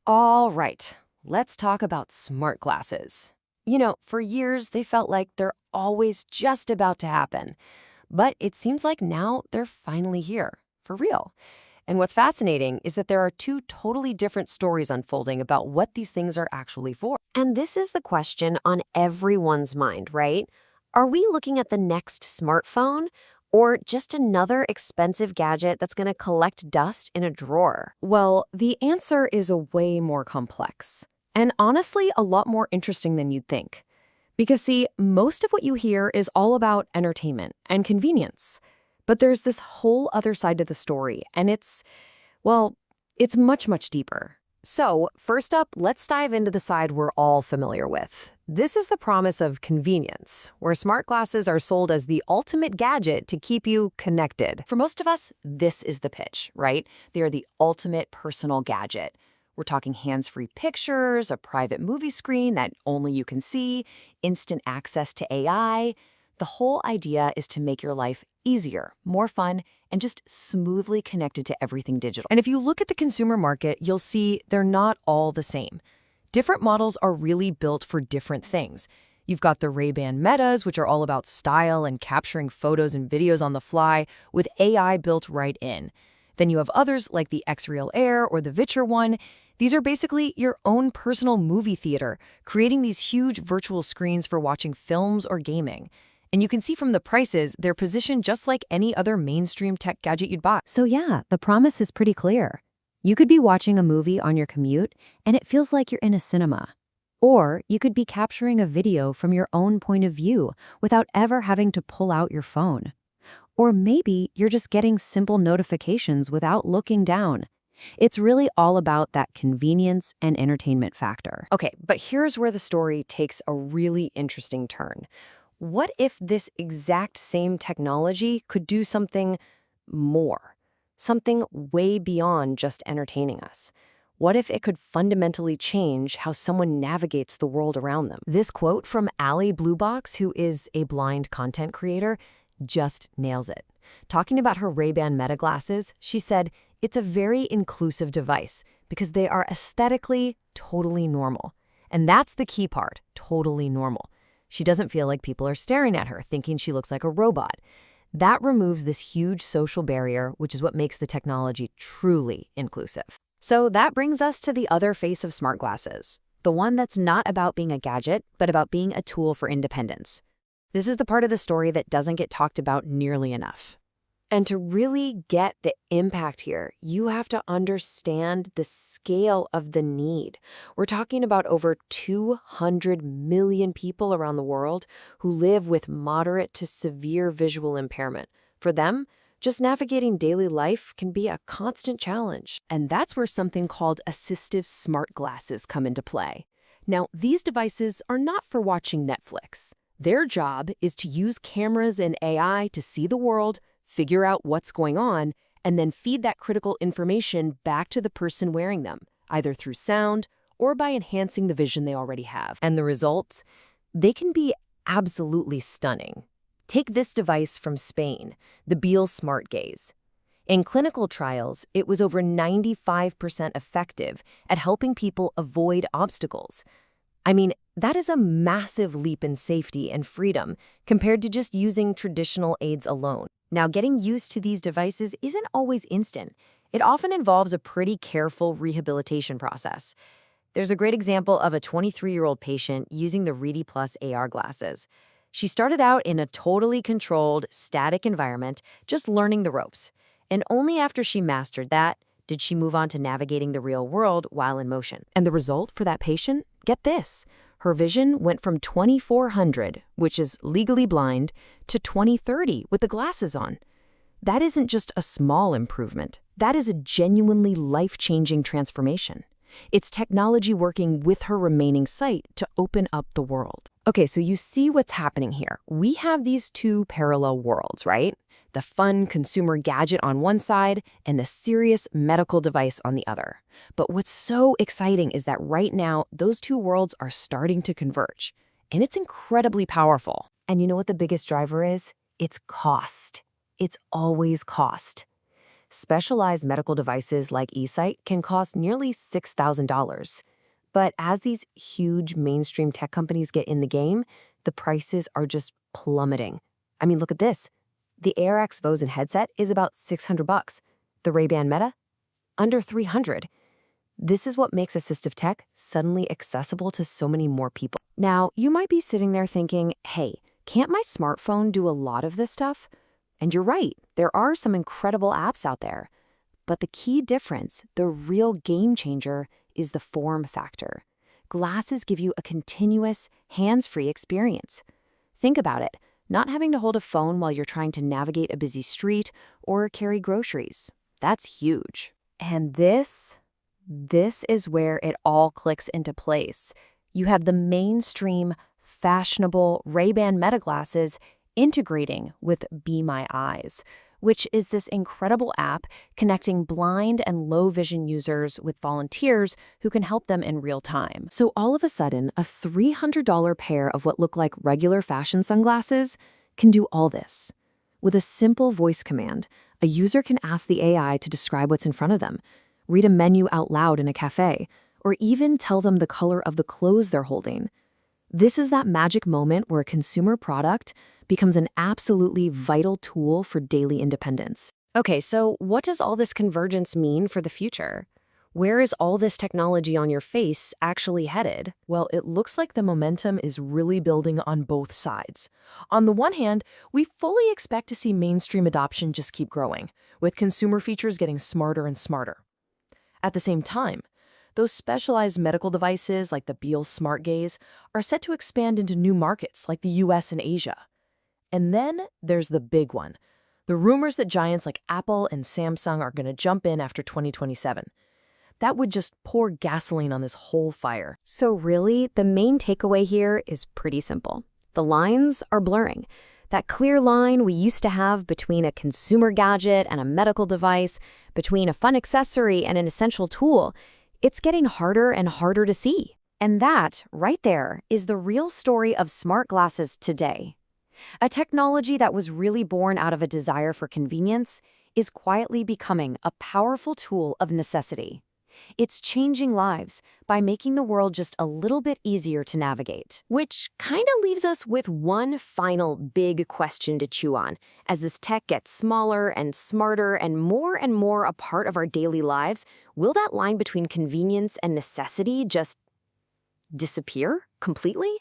All right, let's talk about smart glasses. For years, they felt like they're always just about to happen. But it seems like now they're finally here, for real. And what's fascinating is that there are two totally different stories unfolding about what these things are actually for. And this is the question on everyone's mind, right? Are we looking at the next smartphone or just another expensive gadget that's going to collect dust in a drawer? Well, the answer is a way more complex, and honestly, a lot more interesting than you'd think. Because, see, most of what you hear is all about entertainment and convenience. But there's this whole other side to the story, and well, it's much, much deeper. So, first up, let's dive into the side we're all familiar with. This is the promise of convenience, where smart glasses are sold as the ultimate gadget to keep you connected. For most of us, this is the pitch, right? They are the ultimate personal gadget. We're talking hands-free pictures, a private movie screen that only you can see, instant access to AI. The whole idea is to make your life easier, more fun, and just smoothly connected to everything digital. And if you look at the consumer market, you'll see they're not all the same. Different models are really built for different things. You've got the Ray-Ban Metas, which are all about style and capturing photos and videos on the fly with AI built right in. Then you have others like the X-Real Air or the Vitcher one. These are basically your own personal movie theater, creating these huge virtual screens for watching films or gaming. And you can see from the prices, they're positioned just like any other mainstream tech gadget you'd buy. So yeah, the promise is pretty clear. You could be watching a movie on your commute, and it feels like you're in a cinema. Or you could be capturing a video from your own point of view without ever having to pull out your phone. Or maybe you're just getting simple notifications without looking down. It's really all about that convenience and entertainment factor. Okay, but here's where the story takes a really interesting turn. What if this exact same technology could do something more? Something way beyond just entertaining us? What if it could fundamentally change how someone navigates the world around them? This quote from Allie Bluebox, who is a blind content creator, just nails it. Talking about her Ray-Ban Meta glasses, she said, "It's a very inclusive device because they are aesthetically totally normal." And that's the key part, totally normal. She doesn't feel like people are staring at her, thinking she looks like a robot. That removes this huge social barrier, which is what makes the technology truly inclusive. So that brings us to the other face of smart glasses, the one that's not about being a gadget, but about being a tool for independence. This is the part of the story that doesn't get talked about nearly enough. And to really get the impact here, you have to understand the scale of the need. We're talking about over 200 million people around the world who live with moderate to severe visual impairment. For them, just navigating daily life can be a constant challenge. And that's where something called assistive smart glasses come into play. Now, these devices are not for watching Netflix. Their job is to use cameras and AI to see the world, figure out what's going on, and then feed that critical information back to the person wearing them, either through sound or by enhancing the vision they already have. And the results? They can be absolutely stunning. Take this device from Spain, the Beal Smart Gaze. In clinical trials, it was over 95% effective at helping people avoid obstacles. I mean, that is a massive leap in safety and freedom compared to just using traditional aids alone. Now, getting used to these devices isn't always instant. It often involves a pretty careful rehabilitation process. There's a great example of a 23-year-old patient using the Ready Plus AR glasses. She started out in a totally controlled, static environment, just learning the ropes. And only after she mastered that did she move on to navigating the real world while in motion. And the result for that patient? Get this. Her vision went from 2400, which is legally blind, to 2030 with the glasses on. That isn't just a small improvement. That is a genuinely life-changing transformation. It's technology working with her remaining sight to open up the world. Okay, so you see what's happening here. We have these two parallel worlds, right? The fun consumer gadget on one side and the serious medical device on the other. But what's so exciting is that right now, those two worlds are starting to converge. And it's incredibly powerful. And you know what the biggest driver is? It's cost. It's always cost. Specialized medical devices like eSight can cost nearly $6,000. But as these huge mainstream tech companies get in the game, the prices are just plummeting. I mean, look at this. The AirX Vozen headset is about $600. The Ray-Ban Meta? Under $300. This is what makes assistive tech suddenly accessible to so many more people. Now, you might be sitting there thinking, hey, can't my smartphone do a lot of this stuff? And you're right, there are some incredible apps out there. But the key difference, the real game changer, is the form factor. Glasses give you a continuous, hands-free experience. Think about it, not having to hold a phone while you're trying to navigate a busy street or carry groceries. That's huge. And this is where it all clicks into place. You have the mainstream, fashionable Ray-Ban Meta glasses integrating with Be My Eyes, which is this incredible app connecting blind and low vision users with volunteers who can help them in real time. So all of a sudden, a $300 pair of what look like regular fashion sunglasses can do all this. With a simple voice command, a user can ask the AI to describe what's in front of them, read a menu out loud in a cafe, or even tell them the color of the clothes they're holding. This is that magic moment where a consumer product becomes an absolutely vital tool for daily independence. Okay, so what does all this convergence mean for the future? Where is all this technology on your face actually headed? Well, it looks like the momentum is really building on both sides. On the one hand, we fully expect to see mainstream adoption just keep growing, with consumer features getting smarter and smarter. At the same time, those specialized medical devices like the Beal Smart Gaze are set to expand into new markets like the US and Asia. And then there's the big one, the rumors that giants like Apple and Samsung are going to jump in after 2027. That would just pour gasoline on this whole fire. So really, the main takeaway here is pretty simple. The lines are blurring. That clear line we used to have between a consumer gadget and a medical device, between a fun accessory and an essential tool, it's getting harder and harder to see. And that, right there, is the real story of smart glasses today. A technology that was really born out of a desire for convenience is quietly becoming a powerful tool of necessity. It's changing lives by making the world just a little bit easier to navigate. Which kind of leaves us with one final big question to chew on. As this tech gets smaller and smarter and more a part of our daily lives, will that line between convenience and necessity just disappear completely?